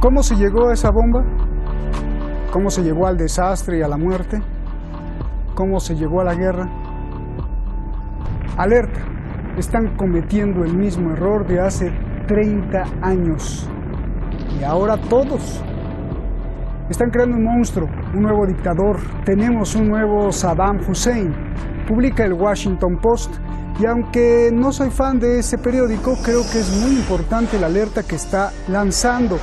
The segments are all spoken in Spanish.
¿Cómo se llegó a esa bomba? ¿Cómo se llegó al desastre y a la muerte? ¿Cómo se llegó a la guerra? Alerta, están cometiendo el mismo error de hace 30 años. Y ahora todos están creando un monstruo, un nuevo dictador. Tenemos un nuevo Saddam Hussein. Publica el Washington Post. Y aunque no soy fan de ese periódico, creo que es muy importante la alerta que está lanzando,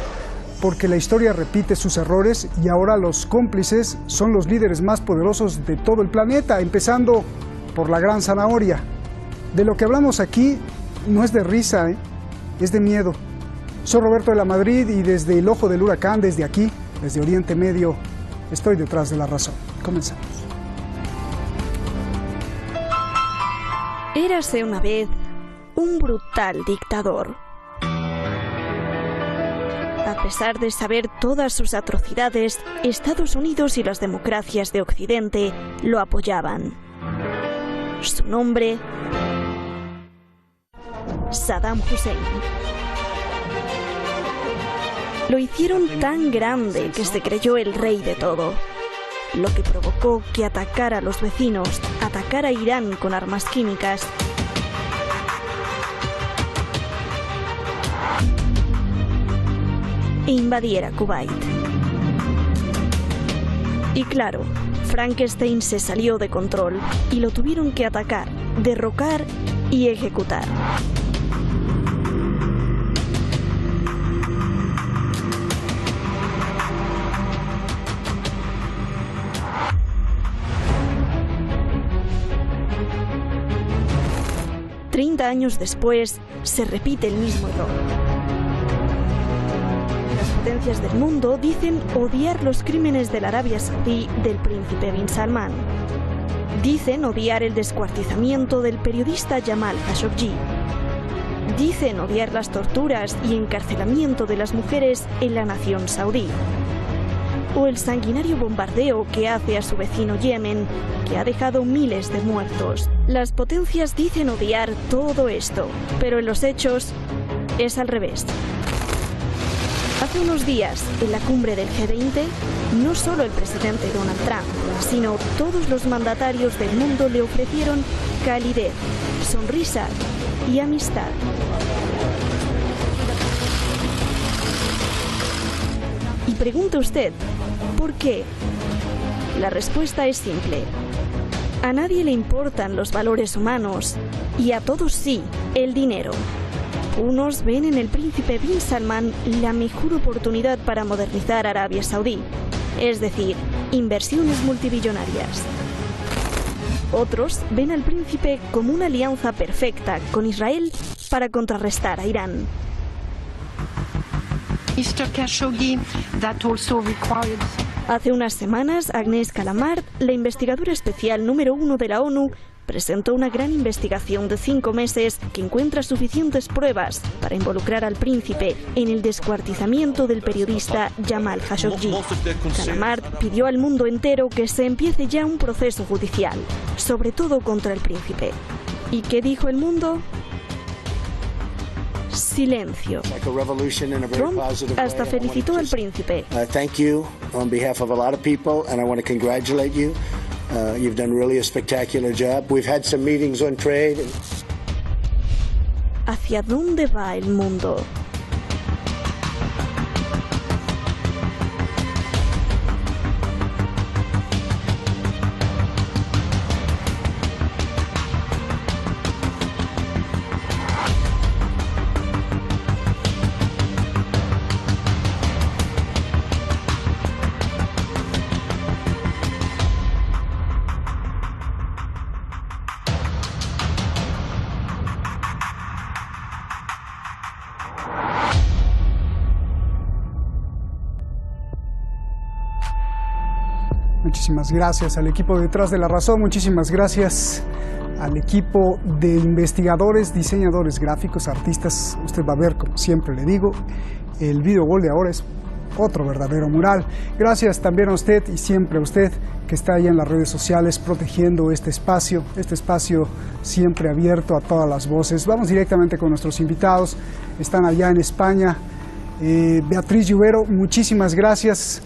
porque la historia repite sus errores y ahora los cómplices son los líderes más poderosos de todo el planeta, empezando por la gran zanahoria. De lo que hablamos aquí no es de risa, es de miedo. Soy Roberto de la Madrid y desde el ojo del huracán, desde aquí, desde Oriente Medio, estoy detrás de la razón. Comenzamos. Érase una vez un brutal dictador. A pesar de saber todas sus atrocidades, Estados Unidos y las democracias de Occidente lo apoyaban. Su nombre: Saddam Hussein. Lo hicieron tan grande que se creyó el rey de todo, lo que provocó que atacara a los vecinos, atacara a Irán con armas químicas e invadiera Kuwait. Y claro, Frankenstein se salió de control y lo tuvieron que atacar, derrocar y ejecutar. Treinta años después, se repite el mismo error. Las potencias del mundo dicen odiar los crímenes de la Arabia Saudí del príncipe Bin Salman. Dicen odiar el descuartizamiento del periodista Jamal Khashoggi. Dicen odiar las torturas y encarcelamiento de las mujeres en la nación saudí. O el sanguinario bombardeo que hace a su vecino Yemen, que ha dejado miles de muertos. Las potencias dicen odiar todo esto, pero en los hechos es al revés. Hace unos días, en la cumbre del G20, no solo el presidente Donald Trump, sino todos los mandatarios del mundo le ofrecieron calidez, sonrisa y amistad. Y pregunta usted, ¿por qué? La respuesta es simple. A nadie le importan los valores humanos y a todos sí, el dinero. Unos ven en el príncipe Bin Salman la mejor oportunidad para modernizar Arabia Saudí, es decir, inversiones multibillonarias. Otros ven al príncipe como una alianza perfecta con Israel para contrarrestar a Irán. Hace unas semanas, Agnès Callamard, la investigadora especial número 1 de la ONU, presentó una gran investigación de 5 meses que encuentra suficientes pruebas para involucrar al príncipe en el descuartizamiento del periodista Jamal Khashoggi. Callamard pidió al mundo entero que se empiece ya un proceso judicial, sobre todo contra el príncipe. ¿Y qué dijo el mundo? Silencio. Trump hasta felicitó al príncipe. Thank you on behalf of a lot of people, and I want to congratulate you. You've done really a spectacular job. We've had some meetings on trade. ¿Hacia dónde va el mundo? Muchísimas gracias al equipo detrás de la razón, muchísimas gracias al equipo de investigadores, diseñadores gráficos, artistas. Usted va a ver, como siempre le digo, el video gol de ahora es otro verdadero mural. Gracias también a usted y siempre a usted que está ahí en las redes sociales protegiendo este espacio siempre abierto a todas las voces. Vamos directamente con nuestros invitados, están allá en España. Beatriz Lluvero, muchísimas gracias.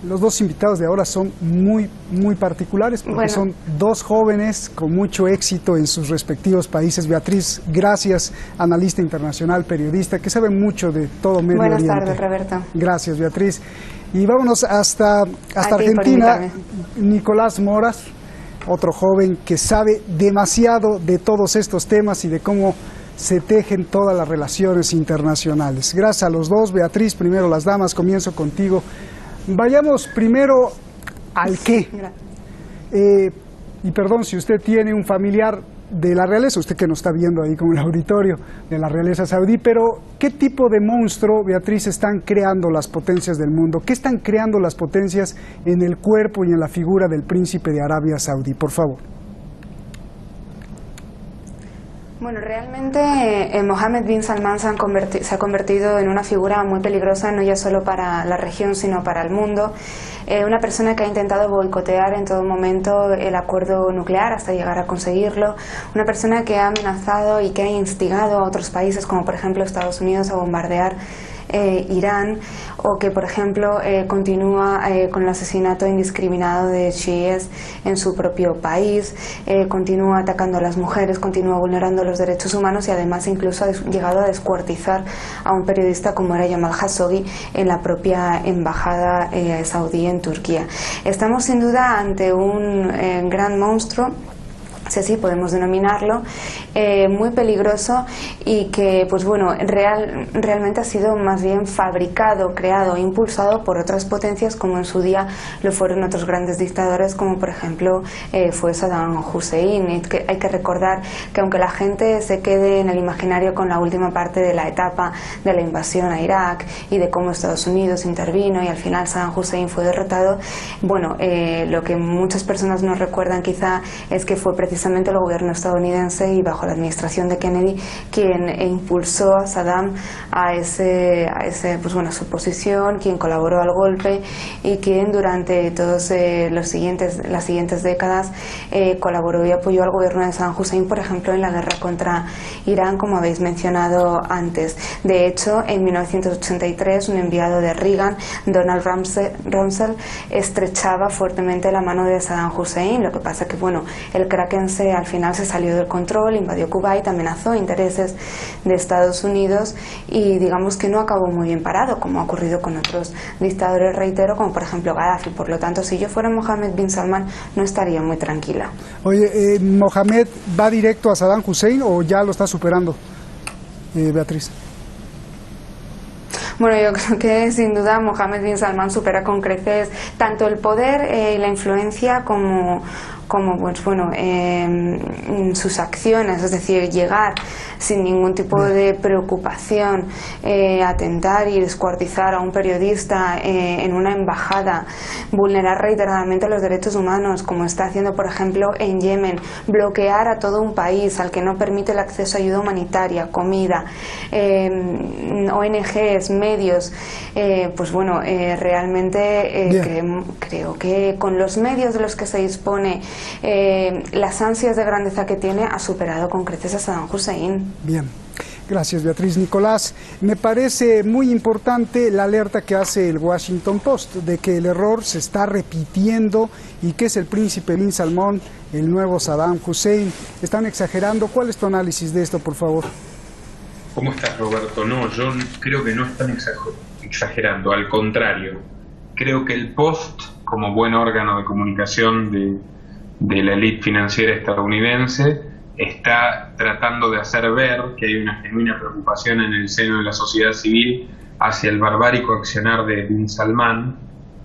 Los dos invitados de ahora son muy particulares porque son dos jóvenes con mucho éxito en sus respectivos países. Beatriz, gracias, analista internacional, periodista, que sabe mucho de todo Medio Oriente. Buenas tardes, Roberto. Gracias, Beatriz. Y vámonos hasta Argentina. Nicolás Moras, otro joven que sabe demasiado de todos estos temas y de cómo se tejen todas las relaciones internacionales. Gracias a los dos. Beatriz, primero las damas, comienzo contigo. Vayamos primero al qué. Y perdón, si usted tiene un familiar de la realeza, usted que nos está viendo ahí con el auditorio de la realeza saudí, pero ¿qué tipo de monstruo, Beatriz, están creando las potencias del mundo? ¿Qué están creando las potencias en el cuerpo y en la figura del príncipe de Arabia Saudí? Por favor. Bueno, realmente Mohammed bin Salman se ha convertido en una figura muy peligrosa, no ya solo para la región, sino para el mundo. Una persona que ha intentado boicotear en todo momento el acuerdo nuclear hasta llegar a conseguirlo. Una persona que ha amenazado y que ha instigado a otros países, como por ejemplo Estados Unidos, a bombardear Irán, o que por ejemplo continúa con el asesinato indiscriminado de chiíes en su propio país, continúa atacando a las mujeres, continúa vulnerando los derechos humanos y además incluso ha llegado a descuartizar a un periodista como era Jamal Khashoggi en la propia embajada saudí en Turquía. Estamos sin duda ante un gran monstruo, si así podemos denominarlo, muy peligroso y que pues bueno, realmente ha sido más bien fabricado, creado, impulsado por otras potencias, como en su día lo fueron otros grandes dictadores, como por ejemplo fue Saddam Hussein. Hay que recordar que aunque la gente se quede en el imaginario con la última parte de la etapa de la invasión a Irak y de cómo Estados Unidos intervino y al final Saddam Hussein fue derrotado, bueno, lo que muchas personas no recuerdan quizá es que fue precisamente el gobierno estadounidense y bajo la administración de Kennedy quien impulsó a Saddam a pues bueno, su posición, quien colaboró al golpe y quien durante todas las siguientes décadas colaboró y apoyó al gobierno de Saddam Hussein, por ejemplo, en la guerra contra Irán, como habéis mencionado antes. De hecho, en 1983 un enviado de Reagan, Donald Rumsfeld, estrechaba fuertemente la mano de Saddam Hussein. Lo que pasa que bueno, el Kraken al final se salió del control, invadió Kuwait, amenazó intereses de Estados Unidos y digamos que no acabó muy bien parado, como ha ocurrido con otros dictadores, reitero, como por ejemplo Gaddafi. Por lo tanto, si yo fuera Mohammed bin Salman, no estaría muy tranquila. Oye, ¿Mohammed va directo a Saddam Hussein o ya lo está superando, Beatriz? Bueno, yo creo que sin duda Mohammed bin Salman supera con creces tanto el poder y la influencia como pues bueno, sus acciones, es decir, llegar sin ningún tipo de preocupación, atentar y descuartizar a un periodista en una embajada, vulnerar reiteradamente los derechos humanos, como está haciendo por ejemplo en Yemen, bloquear a todo un país al que no permite el acceso a ayuda humanitaria, comida, ONGs, medios, pues bueno, realmente creo que con los medios de los que se dispone, las ansias de grandeza que tiene, ha superado con creces a Saddam Hussein. Bien, gracias Beatriz. Nicolás, me parece muy importante la alerta que hace el Washington Post de que el error se está repitiendo y que es el príncipe bin Salman el nuevo Saddam Hussein. ¿Están exagerando? ¿Cuál es tu análisis de esto, por favor? ¿Cómo estás, Roberto? No, yo creo que no están exagerando, al contrario. Creo que el Post, como buen órgano de comunicación de la élite financiera estadounidense, está tratando de hacer ver que hay una genuina preocupación en el seno de la sociedad civil hacia el barbárico accionar de bin Salman,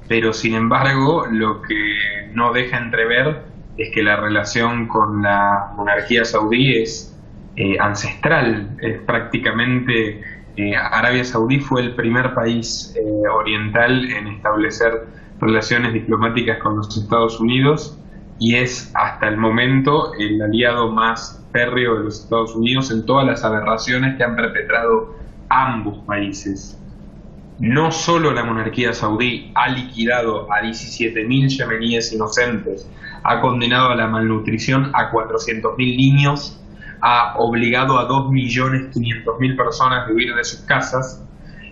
pero sin embargo lo que no deja entrever es que la relación con la monarquía saudí es ancestral. Prácticamente Arabia Saudí fue el primer país oriental en establecer relaciones diplomáticas con los Estados Unidos y es hasta el momento el aliado más férreo de los Estados Unidos en todas las aberraciones que han perpetrado ambos países. No solo la monarquía saudí ha liquidado a 17.000 yemeníes inocentes, ha condenado a la malnutrición a 400.000 niños, ha obligado a 2.500.000 personas a huir de sus casas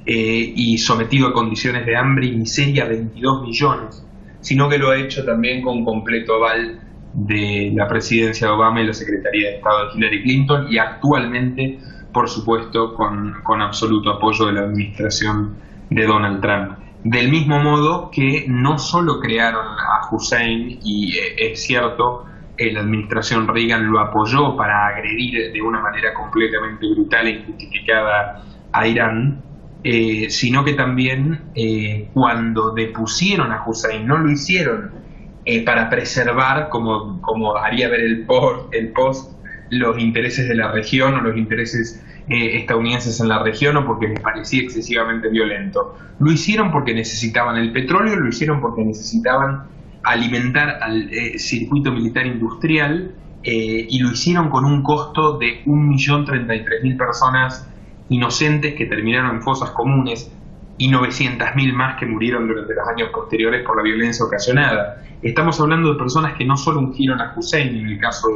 y sometido a condiciones de hambre y miseria a 22 millones, sino que lo ha hecho también con completo aval de la presidencia de Obama y la Secretaría de Estado de Hillary Clinton, y actualmente, por supuesto, con absoluto apoyo de la administración de Donald Trump. Del mismo modo que no solo crearon a Hussein, y es cierto, la administración Reagan lo apoyó para agredir de una manera completamente brutal e injustificada a Irán, sino que también cuando depusieron a Hussein no lo hicieron para preservar, como haría ver el Post, los intereses de la región o los intereses estadounidenses en la región, o porque les parecía excesivamente violento. Lo hicieron porque necesitaban el petróleo, lo hicieron porque necesitaban alimentar al circuito militar industrial, y lo hicieron con un costo de 1.033.000 personas inocentes que terminaron en fosas comunes y 900.000 más que murieron durante los años posteriores por la violencia ocasionada. Estamos hablando de personas que no solo ungieron a Hussein en el caso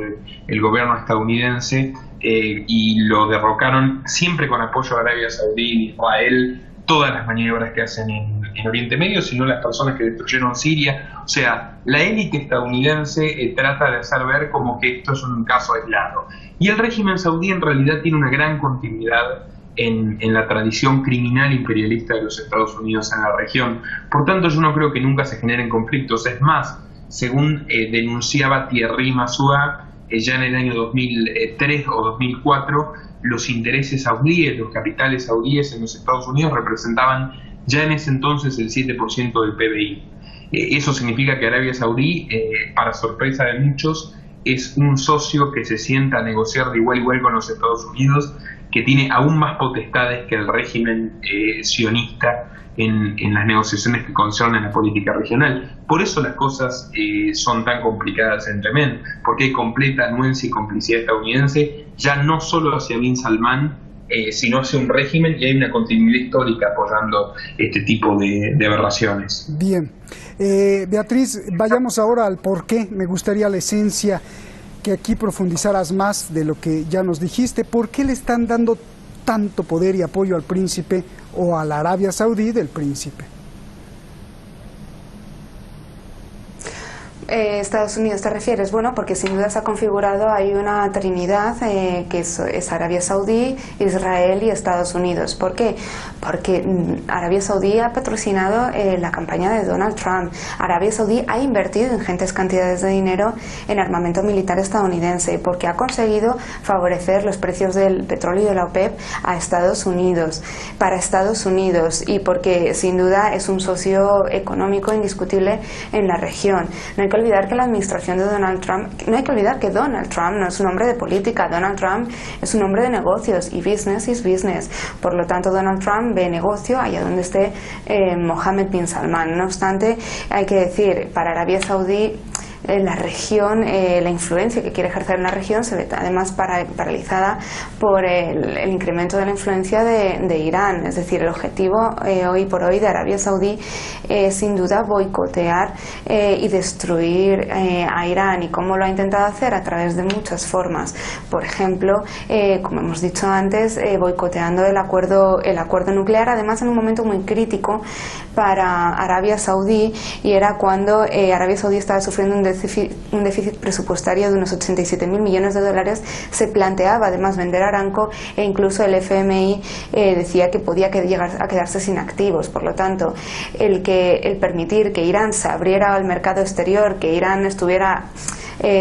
del gobierno estadounidense, y lo derrocaron siempre con apoyo de Arabia Saudí y Israel, todas las maniobras que hacen en Oriente Medio, sino las personas que destruyeron Siria. O sea, la élite estadounidense trata de hacer ver como que esto es un caso aislado. Y el régimen saudí en realidad tiene una gran continuidad en la tradición criminal imperialista de los Estados Unidos en la región. Por tanto, yo no creo que nunca se generen conflictos. Es más, según denunciaba Thierry Massoua, ya en el año 2003 o 2004, los intereses saudíes, los capitales saudíes en los Estados Unidos representaban ya en ese entonces el 7% del PBI. Eso significa que Arabia Saudí, para sorpresa de muchos, es un socio que se sienta a negociar de igual a igual con los Estados Unidos, que tiene aún más potestades que el régimen sionista en las negociaciones que conciernen la política regional. Por eso las cosas son tan complicadas en Yemen, porque hay completa anuencia y complicidad estadounidense, ya no solo hacia Bin Salman, sino hacia un régimen, y hay una continuidad histórica apoyando este tipo de aberraciones. Bien. Beatriz, vayamos ahora al porqué. Me gustaría la esencia, que aquí profundizaras más de lo que ya nos dijiste. ¿Por qué le están dando tanto poder y apoyo al príncipe o a la Arabia Saudí del príncipe? Estados Unidos te refieres, bueno, porque sin duda se ha configurado, hay una trinidad que es Arabia Saudí, Israel y Estados Unidos. ¿Por qué? Porque Arabia Saudí ha patrocinado la campaña de Donald Trump. Arabia Saudí ha invertido ingentes cantidades de dinero en armamento militar estadounidense, porque ha conseguido favorecer los precios del petróleo de la OPEP a Estados Unidos, para Estados Unidos, y porque sin duda es un socio económico indiscutible en la región. No hay que olvidar que la administración de Donald Trump, no hay que olvidar que Donald Trump no es un hombre de política, Donald Trump es un hombre de negocios, y business is business. Por lo tanto, Donald Trump ve negocio allá donde esté Mohammed bin Salman. No obstante, hay que decir, para Arabia Saudí, la región, la influencia que quiere ejercer en la región se ve además paralizada por el incremento de la influencia de Irán. Es decir, el objetivo hoy por hoy de Arabia Saudí es sin duda boicotear y destruir a Irán. ¿Y cómo lo ha intentado hacer? A través de muchas formas. Por ejemplo, como hemos dicho antes, boicoteando el acuerdo nuclear, además en un momento muy crítico para Arabia Saudí, y era cuando Arabia Saudí estaba sufriendo un déficit presupuestario de unos 87.000 millones de dólares. Se planteaba además vender Aramco, e incluso el FMI decía que podía llegar a quedarse sin activos. Por lo tanto, el permitir que Irán se abriera al mercado exterior, que Irán estuviera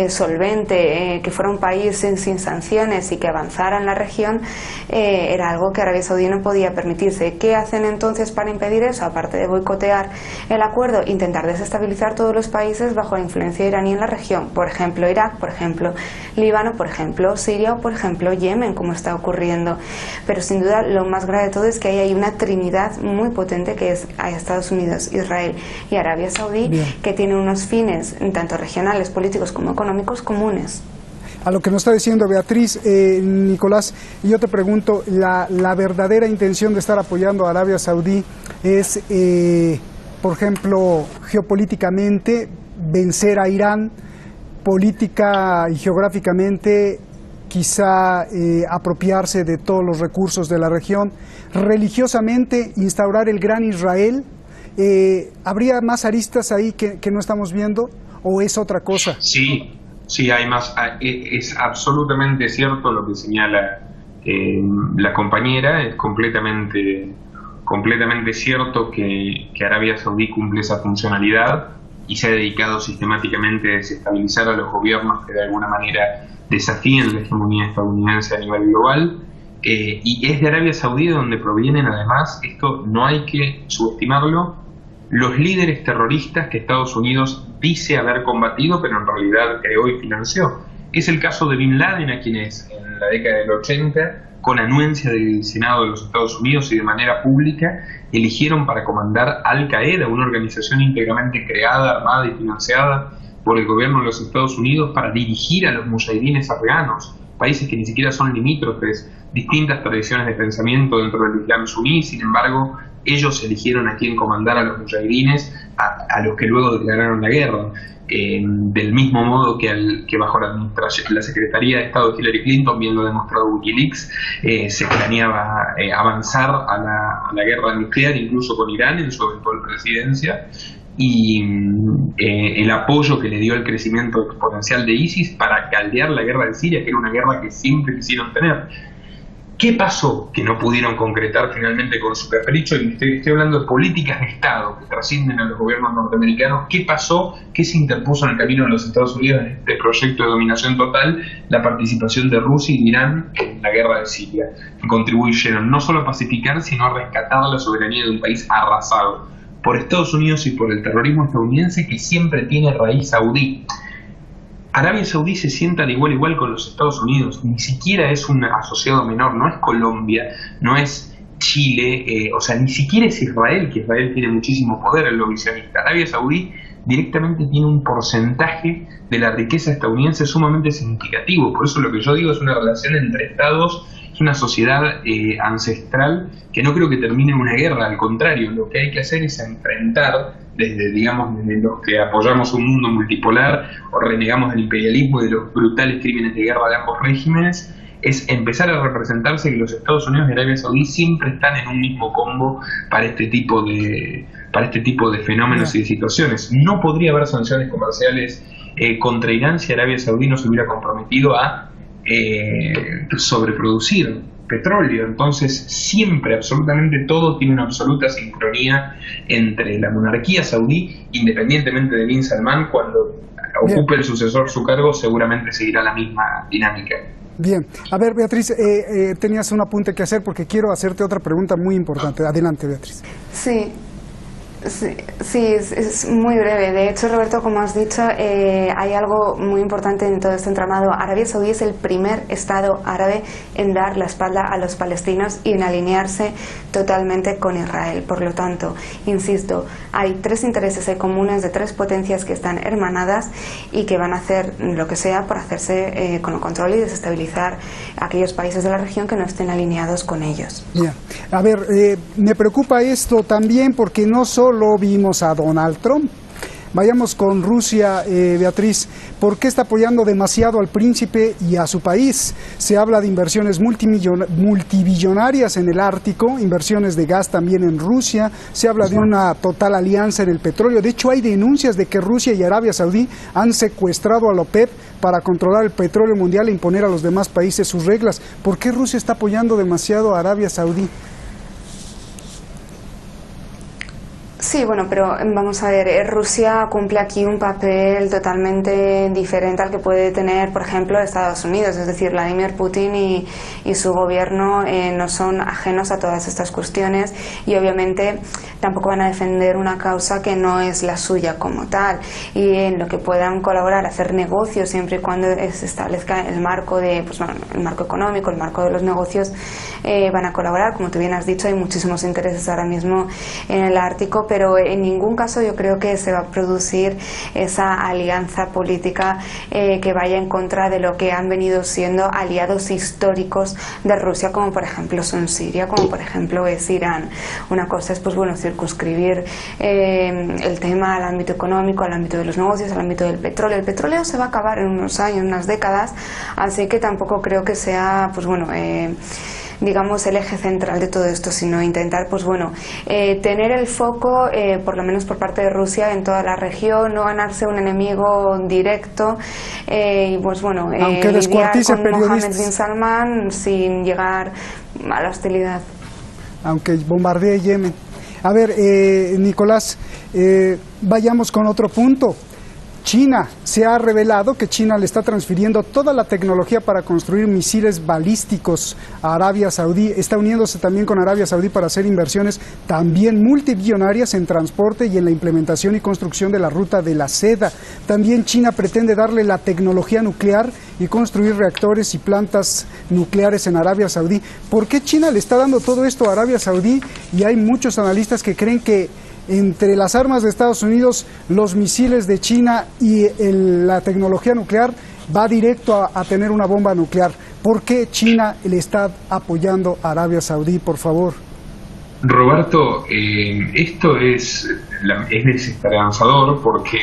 solvente, que fuera un país sin sanciones y que avanzara en la región, era algo que Arabia Saudí no podía permitirse. ¿Qué hacen entonces para impedir eso? Aparte de boicotear el acuerdo, intentar desestabilizar todos los países bajo la influencia iraní en la región. Por ejemplo, Irak, por ejemplo, Líbano, por ejemplo, Siria, o por ejemplo, Yemen, como está ocurriendo. Pero sin duda lo más grave de todo es que ahí hay una trinidad muy potente, que es Estados Unidos, Israel y Arabia Saudí. Bien. Que tiene unos fines tanto regionales, políticos como económicos comunes. A lo que nos está diciendo Beatriz, Nicolás, yo te pregunto, la verdadera intención de estar apoyando a Arabia Saudí es, por ejemplo, geopolíticamente vencer a Irán, política y geográficamente quizá apropiarse de todos los recursos de la región, religiosamente instaurar el Gran Israel. ¿Habría más aristas ahí que no estamos viendo o es otra cosa? Sí, hay más. Es absolutamente cierto lo que señala la compañera. Es completamente cierto que Arabia Saudí cumple esa funcionalidad y se ha dedicado sistemáticamente a desestabilizar a los gobiernos que de alguna manera desafían la hegemonía estadounidense a nivel global. Y es de Arabia Saudí donde provienen, además, esto no hay que subestimarlo, los líderes terroristas que Estados Unidos dice haber combatido, pero en realidad creó y financió. Es el caso de Bin Laden, a quienes en la década del 80, con anuencia del Senado de los Estados Unidos y de manera pública, eligieron para comandar Al-Qaeda, una organización íntegramente creada, armada y financiada por el gobierno de los Estados Unidos para dirigir a los mujahidines afganos, países que ni siquiera son limítrofes, distintas tradiciones de pensamiento dentro del Islam suní. Sin embargo, ellos eligieron a quién comandar a los mujahidines, a los que luego declararon la guerra. Del mismo modo que bajo la Secretaría de Estado de Hillary Clinton, bien lo ha demostrado Wikileaks, se planeaba avanzar a la guerra nuclear, incluso con Irán en su eventual presidencia, y el apoyo que le dio al crecimiento exponencial de ISIS para caldear la guerra de Siria, que era una guerra que siempre quisieron tener. ¿Qué pasó que no pudieron concretar finalmente con su capricho? Y estoy hablando de políticas de Estado que trascienden a los gobiernos norteamericanos. ¿Qué pasó? ¿Qué se interpuso en el camino de los Estados Unidos en este proyecto de dominación total? La participación de Rusia y Irán en la guerra de Siria, que contribuyeron no solo a pacificar, sino a rescatar la soberanía de un país arrasado por Estados Unidos y por el terrorismo estadounidense, que siempre tiene raíz saudí. Arabia Saudí se sienta de igual a igual con los Estados Unidos, ni siquiera es un asociado menor, no es Colombia, no es Chile, o sea, ni siquiera es Israel, que Israel tiene muchísimo poder en lo visionista. Arabia Saudí directamente tiene un porcentaje de la riqueza estadounidense sumamente significativo. Por eso lo que yo digo es una relación entre estados, es una sociedad ancestral que no creo que termine en una guerra. Al contrario, lo que hay que hacer es enfrentar desde los que apoyamos un mundo multipolar o renegamos del imperialismo y de los brutales crímenes de guerra de ambos regímenes, es empezar a representarse que los Estados Unidos y Arabia Saudí siempre están en un mismo combo para este tipo de fenómenos y de situaciones. No podría haber sanciones comerciales contra Irán si Arabia Saudí no se hubiera comprometido a sobreproducir petróleo. Entonces siempre, absolutamente todo tiene una absoluta sincronía entre la monarquía saudí, independientemente de Bin Salman. Cuando ocupe el sucesor su cargo, seguramente seguirá la misma dinámica. Bien, a ver, Beatriz, tenías un apunte que hacer porque quiero hacerte otra pregunta muy importante. Adelante, Beatriz. Sí, es muy breve. De hecho, Roberto, como has dicho, hay algo muy importante en todo este entramado. Arabia Saudí es el primer Estado árabe en dar la espalda a los palestinos y en alinearse totalmente con Israel. Por lo tanto, insisto, hay tres intereses comunes de tres potencias que están hermanadas y que van a hacer lo que sea por hacerse con el control y desestabilizar aquellos países de la región que no estén alineados con ellos. Bien. A ver, me preocupa esto también porque no solo vimos a Donald Trump. Vayamos con Rusia, Beatriz. ¿Por qué está apoyando demasiado al príncipe y a su país? Se habla de inversiones multibillonarias en el Ártico, inversiones de gas también en Rusia, se habla de una total alianza en el petróleo. De hecho, hay denuncias de que Rusia y Arabia Saudí han secuestrado a la OPEP para controlar el petróleo mundial e imponer a los demás países sus reglas. ¿Por qué Rusia está apoyando demasiado a Arabia Saudí? Sí, bueno, pero vamos a ver, Rusia cumple aquí un papel totalmente diferente al que puede tener, por ejemplo, Estados Unidos. Es decir, Vladimir Putin y su gobierno no son ajenos a todas estas cuestiones y obviamente tampoco van a defender una causa que no es la suya como tal. Y en lo que puedan colaborar, hacer negocios siempre y cuando se establezca el marco de, pues bueno, el marco económico, el marco de los negocios, van a colaborar. Como tú bien has dicho, hay muchísimos intereses ahora mismo en el Ártico, pero pero en ningún caso yo creo que se va a producir esa alianza política que vaya en contra de lo que han venido siendo aliados históricos de Rusia, como por ejemplo son Siria, como por ejemplo es Irán. Una cosa es, pues bueno, circunscribir el tema al ámbito económico, al ámbito de los negocios, al ámbito del petróleo. El petróleo se va a acabar en unos años, unas décadas, así que tampoco creo que sea, pues bueno, digamos, el eje central de todo esto, sino intentar, pues bueno, tener el foco, por lo menos por parte de Rusia, en toda la región, no ganarse un enemigo directo, y pues bueno, lidiar con Mohammed bin Salman sin llegar a la hostilidad. Aunque bombardee Yemen. A ver, Nicolás, vayamos con otro punto. China, se ha revelado que China le está transfiriendo toda la tecnología para construir misiles balísticos a Arabia Saudí. Está uniéndose también con Arabia Saudí para hacer inversiones también multibillonarias en transporte y en la implementación y construcción de la ruta de la seda. También China pretende darle la tecnología nuclear y construir reactores y plantas nucleares en Arabia Saudí. ¿Por qué China le está dando todo esto a Arabia Saudí? Y hay muchos analistas que creen que entre las armas de Estados Unidos, los misiles de China y la tecnología nuclear va directo a tener una bomba nuclear. ¿Por qué China le está apoyando a Arabia Saudí, por favor? Roberto, esto es desesperanzador porque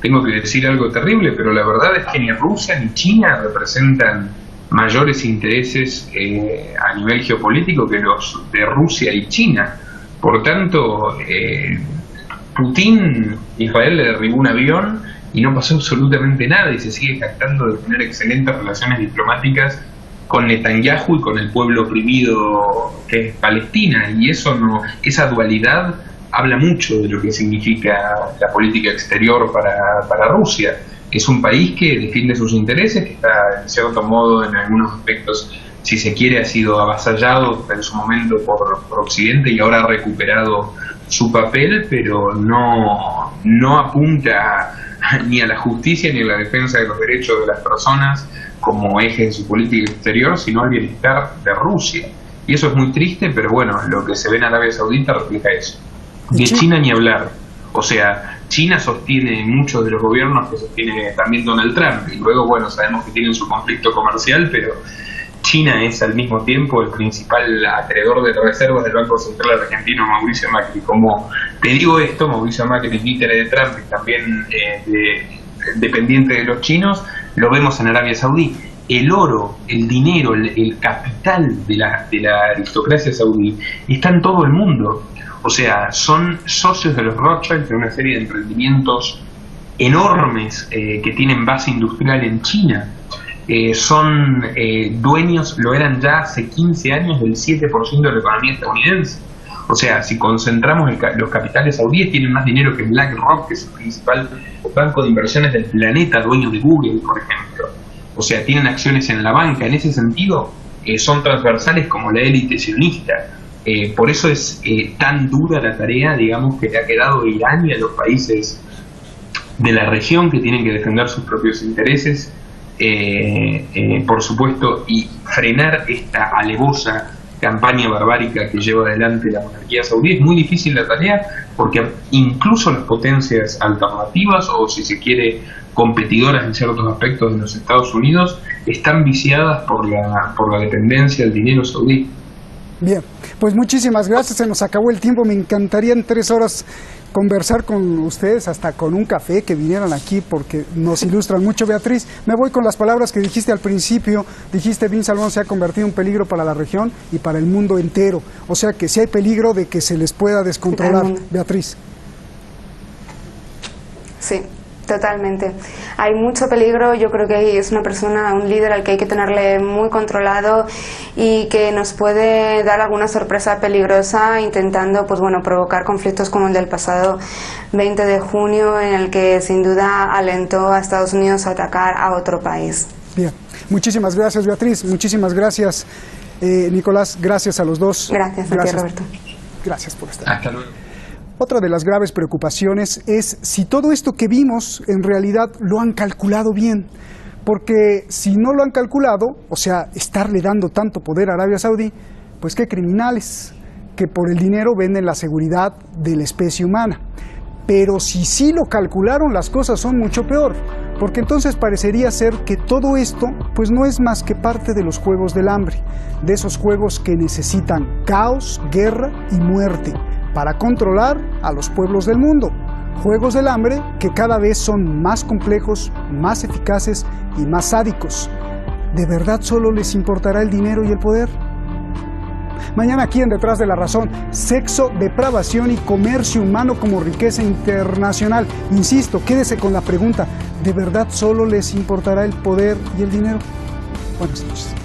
tengo que decir algo terrible, pero la verdad es que ni Rusia ni China representan mayores intereses a nivel geopolítico que los de Rusia y China. Por tanto, Israel le derribó un avión y no pasó absolutamente nada y se sigue jactando de tener excelentes relaciones diplomáticas con Netanyahu y con el pueblo oprimido que es Palestina. Y esa dualidad habla mucho de lo que significa la política exterior para Rusia. Es un país que defiende sus intereses, que está en cierto modo en algunos aspectos, si se quiere, ha sido avasallado en su momento por Occidente y ahora ha recuperado su papel, pero no apunta ni a la justicia ni a la defensa de los derechos de las personas como eje de su política exterior, sino al bienestar de Rusia. Y eso es muy triste, pero bueno, lo que se ve en Arabia Saudita refleja eso. De China ni hablar. O sea, China sostiene muchos de los gobiernos que sostiene también Donald Trump, y luego, bueno, sabemos que tienen su conflicto comercial, pero China es al mismo tiempo el principal acreedor de reservas del Banco Central argentino, Mauricio Macri. Como te digo esto, Mauricio Macri, títere de Trump y también dependiente de los chinos, lo vemos en Arabia Saudí. El oro, el dinero, el capital de la aristocracia saudí está en todo el mundo. O sea, son socios de los Rothschild de una serie de emprendimientos enormes que tienen base industrial en China. Son dueños, lo eran ya hace 15 años, del 7% de la economía estadounidense. O sea, si concentramos los capitales saudíes, tienen más dinero que BlackRock, que es el principal banco de inversiones del planeta, dueño de Google, por ejemplo. O sea, tienen acciones en la banca. En ese sentido, son transversales como la élite sionista. Por eso es tan dura la tarea, digamos, que le ha quedado a Irán y a los países de la región que tienen que defender sus propios intereses, por supuesto, y frenar esta alevosa campaña barbárica que lleva adelante la monarquía saudí. Es muy difícil la tarea porque incluso las potencias alternativas, o si se quiere competidoras en ciertos aspectos de los Estados Unidos, están viciadas por la dependencia del dinero saudí. Bien, pues muchísimas gracias, se nos acabó el tiempo. Me encantaría en 3 horas conversar con ustedes, hasta con un café, que vinieran aquí porque nos ilustran mucho. Beatriz, me voy con las palabras que dijiste al principio. Dijiste, Bin Salman se ha convertido en un peligro para la región y para el mundo entero. O sea que sí hay peligro de que se les pueda descontrolar. Beatriz. Sí. Totalmente. Hay mucho peligro. Yo creo que es una persona, un líder al que hay que tenerle muy controlado y que nos puede dar alguna sorpresa peligrosa intentando, pues bueno, provocar conflictos como el del pasado 20 de junio, en el que sin duda alentó a Estados Unidos a atacar a otro país. Bien. Muchísimas gracias, Beatriz. Muchísimas gracias, Nicolás. Gracias a los dos. Gracias a ti, Roberto. Gracias por estar. Hasta luego. Otra de las graves preocupaciones es si todo esto que vimos en realidad lo han calculado bien, porque si no lo han calculado, o sea, estarle dando tanto poder a Arabia Saudí, pues qué criminales, que por el dinero venden la seguridad de la especie humana. Pero si sí lo calcularon, las cosas son mucho peor, porque entonces parecería ser que todo esto pues no es más que parte de los Juegos del Hambre, de esos juegos que necesitan caos, guerra y muerte para controlar a los pueblos del mundo. Juegos del Hambre que cada vez son más complejos, más eficaces y más sádicos. ¿De verdad solo les importará el dinero y el poder? Mañana aquí en Detrás de la Razón, sexo, depravación y comercio humano como riqueza internacional. Insisto, quédese con la pregunta, ¿de verdad solo les importará el poder y el dinero? Buenas noches.